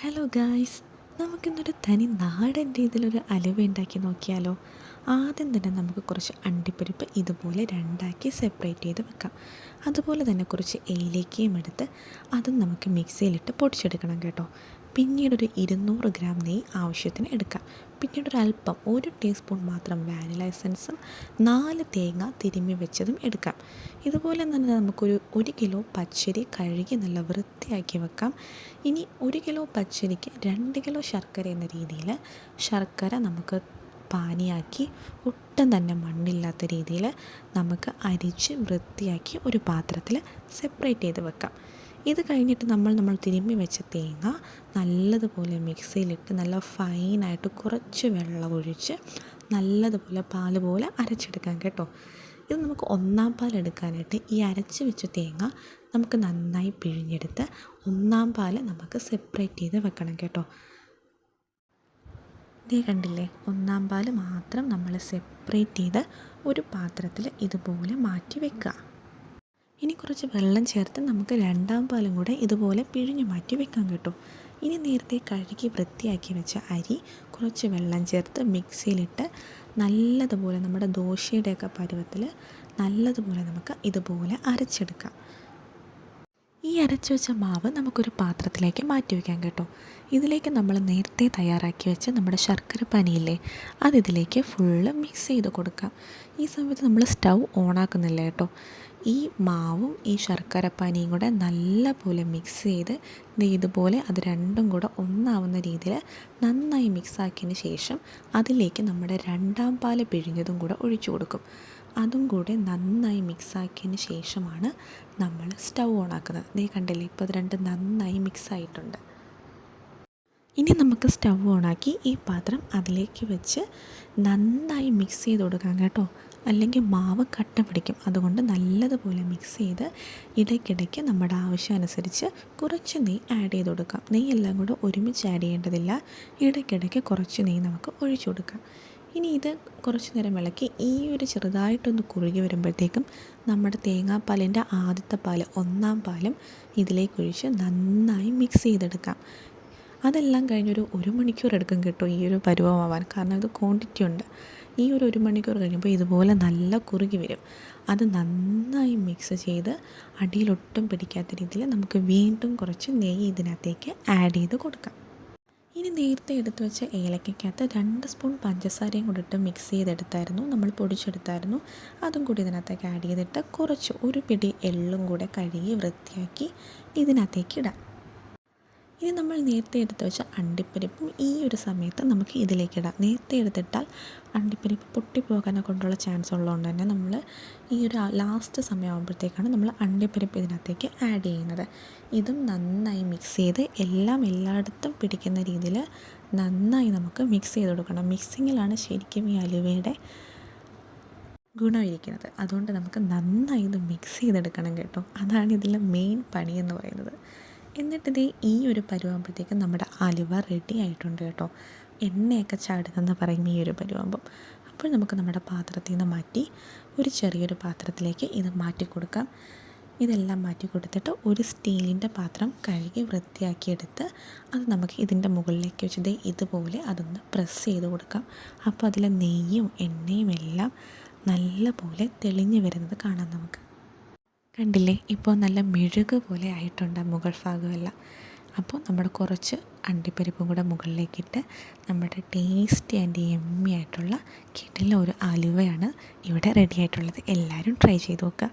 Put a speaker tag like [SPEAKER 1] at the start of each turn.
[SPEAKER 1] Hello guys, നമുക്കിന്നൊരു തനി നാടൻ രീതിയിലൊരു അലുവ ഉണ്ടാക്കി നോക്കിയാലോ. ആദ്യം തന്നെ നമുക്ക് കുറച്ച് അണ്ടിപ്പരിപ്പ് ഇതുപോലെ രണ്ടാക്കി സെപ്പറേറ്റ് ചെയ്ത് വെക്കാം. അതുപോലെ തന്നെ കുറച്ച് ഏലക്കയും എടുത്ത് അതും നമുക്ക് മിക്സിയിലിട്ട് പൊടിച്ചെടുക്കണം കേട്ടോ. പിന്നീടൊരു 200 ഗ്രാം നെയ്യ് ആവശ്യത്തിന് എടുക്കാം. പിന്നീടൊരല്പം 1 ടീസ്പൂൺ മാത്രം വാനില എസൻസും 4 തേങ്ങ തിരുമ്മി വെച്ചതും എടുക്കാം. ഇതുപോലെ തന്നെ നമുക്കൊരു 1 കിലോ പച്ചരി കഴുകി നല്ല വൃത്തിയാക്കി വെക്കാം. ഇനി 1 കിലോ പച്ചരിക്ക് 2 കിലോ ശർക്കര എന്ന രീതിയിൽ ശർക്കര നമുക്ക് പാനിയാക്കി ഒട്ടും തന്നെ മണ്ണില്ലാത്ത രീതിയിൽ നമുക്ക് അരിച്ച് വൃത്തിയാക്കി ഒരു പാത്രത്തിൽ സെപ്പറേറ്റ് ചെയ്ത് വെക്കാം. ഇത് കഴിഞ്ഞിട്ട് നമ്മൾ തിരുമ്മി വെച്ച തേങ്ങ നല്ലതുപോലെ മിക്സിയിലിട്ട് നല്ല ഫൈനായിട്ട് കുറച്ച് വെള്ളം ഒഴിച്ച് നല്ലതുപോലെ പാൽ പോലെ അരച്ചെടുക്കാം കേട്ടോ. ഇത് നമുക്ക് ഒന്നാം പാൽ എടുക്കാനായിട്ട് ഈ അരച്ച് വെച്ച തേങ്ങ നമുക്ക് നന്നായി പിഴിഞ്ഞെടുത്ത് ഒന്നാം പാൽ നമുക്ക് സെപ്പറേറ്റ് ചെയ്ത് വെക്കണം കേട്ടോ. ഇതേ കണ്ടില്ലേ, ഒന്നാം പാൽ മാത്രം നമ്മൾ സെപ്പറേറ്റ് ചെയ്ത് ഒരു പാത്രത്തിൽ ഇതുപോലെ മാറ്റി വെക്കുക. ഇനി കുറച്ച് വെള്ളം ചേർത്ത് നമുക്ക് രണ്ടാം പാലും കൂടെ ഇതുപോലെ പിഴിഞ്ഞ് മാറ്റി വെക്കാം കേട്ടോ. ഇനി നേരത്തെ കഴുകി വൃത്തിയാക്കി വെച്ച അരി കുറച്ച് വെള്ളം ചേർത്ത് മിക്സിയിലിട്ട് നല്ലതുപോലെ നമ്മുടെ ദോശയുടെയൊക്കെ പരുവത്തിൽ നല്ലതുപോലെ നമുക്ക് ഇതുപോലെ അരച്ചെടുക്കാം. ഈ അരച്ച് വെച്ച മാവ് നമുക്കൊരു പാത്രത്തിലേക്ക് മാറ്റി വയ്ക്കാം കേട്ടോ. ഇതിലേക്ക് നമ്മൾ നേരത്തെ തയ്യാറാക്കി വെച്ച നമ്മുടെ ശർക്കര പാനിയില്ലേ, അതിതിലേക്ക് ഫുള്ള് മിക്സ് ചെയ്ത് കൊടുക്കാം. ഈ സമയത്ത് നമ്മൾ സ്റ്റൗ ഓണാക്കുന്നില്ല കേട്ടോ. ഈ മാവും ഈ ശർക്കര പാനിയും കൂടെ നല്ലപോലെ മിക്സ് ചെയ്ത് ഇതുപോലെ അത് രണ്ടും കൂടെ ഒന്നാവുന്ന രീതിയിൽ നന്നായി മിക്സാക്കിയതിന് ശേഷം അതിലേക്ക് നമ്മുടെ രണ്ടാം പാല് പിഴിഞ്ഞതും കൂടെ ഒഴിച്ചു കൊടുക്കും. അതും കൂടെ നന്നായി മിക്സാക്കിയതിന് ശേഷമാണ് നമ്മൾ സ്റ്റൗ ഓണാക്കുന്നത്. ദേ കണ്ടില്ലേ, ഇപ്പോൾ അത് രണ്ടും നന്നായി മിക്സായിട്ടുണ്ട്. ഇനി നമുക്ക് സ്റ്റൗ ഓണാക്കി ഈ പാത്രം അതിലേക്ക് വെച്ച് നന്നായി മിക്സ് ചെയ്ത് കൊടുക്കാം കേട്ടോ. അല്ലെങ്കിൽ മാവ് കട്ട പിടിക്കും. അതുകൊണ്ട് നല്ലതുപോലെ മിക്സ് ചെയ്ത് ഇടയ്ക്കിടയ്ക്ക് നമ്മുടെ ആവശ്യമനുസരിച്ച് കുറച്ച് നെയ്യ് ആഡ് ചെയ്ത് കൊടുക്കാം. നെയ്യെല്ലാം കൂടെ ഒരുമിച്ച് ആഡ് ചെയ്യേണ്ടതില്ല. ഇടയ്ക്കിടയ്ക്ക് കുറച്ച് നെയ്യ് നമുക്ക് ഒഴിച്ചു കൊടുക്കാം. ഇനി ഇത് കുറച്ച് നേരം ഇളക്കി ഈ ഒരു ചെറുതായിട്ടൊന്ന് കുറുകി വരുമ്പോഴത്തേക്കും നമ്മുടെ തേങ്ങാപ്പാലിൻ്റെ ആദ്യത്തെ പാൽ ഒന്നാം പാലും ഇതിലേക്ക് ഒഴിച്ച് നന്നായി മിക്സ് ചെയ്തെടുക്കാം. അതെല്ലാം കഴിഞ്ഞൊരു 1 മണിക്കൂർ എടുക്കും കേട്ടോ ഈ ഒരു പരുവമാവാൻ. കാരണം ഇത് ക്വാണ്ടിറ്റി ഉണ്ട്. ഈ ഒരു 1 മണിക്കൂർ കഴിയുമ്പോൾ ഇതുപോലെ നല്ല കുറുകി വരും. അത് നന്നായി മിക്സ് ചെയ്ത് അടിയിലൊട്ടും പിടിക്കാത്ത രീതിയിൽ നമുക്ക് വീണ്ടും കുറച്ച് നെയ്യ് ഇതിനകത്തേക്ക് ആഡ് ചെയ്ത് കൊടുക്കാം. ഇനി നേരത്തെ എടുത്ത് വെച്ച ഏലക്കയ്ക്കകത്ത് 2 സ്പൂൺ പഞ്ചസാരയും കൂടി ഇട്ട് മിക്സ് ചെയ്തെടുത്തായിരുന്നു, നമ്മൾ പൊടിച്ചെടുത്തായിരുന്നു. അതും കൂടി ഇതിനകത്തേക്ക് ആഡ് ചെയ്തിട്ട് കുറച്ച് ഒരു പിടി എള്ളും കൂടെ കഴുകി വൃത്തിയാക്കി ഇതിനകത്തേക്ക് ഇടാം. ഇനി നമ്മൾ നേരത്തെ എടുത്ത് വെച്ച അണ്ടിപ്പരിപ്പും ഈ ഒരു സമയത്ത് നമുക്ക് ഇതിലേക്കിടാം. നേരത്തെ എടുത്തിട്ടാൽ അണ്ടിപ്പരിപ്പ് പൊട്ടിപ്പോകാനെ കൊണ്ടുള്ള ചാൻസ് ഉള്ളതുകൊണ്ട് തന്നെ നമ്മൾ ഈ ഒരു ലാസ്റ്റ് സമയമാകുമ്പോഴത്തേക്കാണ് നമ്മൾ അണ്ടിപ്പരിപ്പ് ഇതിനകത്തേക്ക് ആഡ് ചെയ്യുന്നത്. ഇതും നന്നായി മിക്സ് ചെയ്ത് എല്ലാം എല്ലായിടത്തും പിടിക്കുന്ന രീതിയിൽ നന്നായി നമുക്ക് മിക്സ് ചെയ്ത് കൊടുക്കണം. മിക്സിങ്ങിലാണ് ശരിക്കും ഈ അലുവയുടെ ഗുണം ഇരിക്കുന്നത്. അതുകൊണ്ട് നമുക്ക് നന്നായി ഇത് മിക്സ് ചെയ്തെടുക്കണം കേട്ടോ. അതാണ് ഇതിലെ മെയിൻ പണി എന്ന് പറയുന്നത്. എന്നിട്ടിത് ഈ ഒരു പരുവാകുമ്പോഴത്തേക്കും നമ്മുടെ അലുവ റെഡി ആയിട്ടുണ്ട് കേട്ടോ. എണ്ണയൊക്കെ ചാടുന്നെന്ന് പറയും ഈ ഒരു പരുവാകുമ്പം. അപ്പോൾ നമുക്ക് നമ്മുടെ പാത്രത്തിൽ നിന്ന് മാറ്റി ഒരു ചെറിയൊരു പാത്രത്തിലേക്ക് ഇത് മാറ്റി കൊടുക്കാം. ഇതെല്ലാം മാറ്റി കൊടുത്തിട്ട് ഒരു സ്റ്റീലിൻ്റെ പാത്രം കഴുകി വൃത്തിയാക്കിയെടുത്ത് അത് നമുക്ക് ഇതിൻ്റെ മുകളിലേക്ക് വെച്ച് ഇതുപോലെ അതൊന്ന് പ്രസ് ചെയ്ത് കൊടുക്കാം. അപ്പോൾ അതിലെ നെയ്യും എണ്ണയും എല്ലാം നല്ലപോലെ തെളിഞ്ഞ് വരുന്നത് കാണാം നമുക്ക്. കണ്ടില്ലേ, ഇപ്പോൾ നല്ല മെഴുക് പോലെ ആയിട്ടുണ്ട് മുകൾ ഭാഗമെല്ലാം. അപ്പോൾ നമ്മൾ കുറച്ച് അണ്ടിപ്പരിപ്പും കൂടെ മുകളിലേക്കിട്ട് നമ്മുടെ ടേസ്റ്റി ആൻഡ് യമ്മി ആയിട്ടുള്ള കിടിലൻ ഒരു അലുവയാണ് ഇവിടെ റെഡി ആയിട്ടുള്ളത്. എല്ലാവരും ട്രൈ ചെയ്ത് നോക്കുക.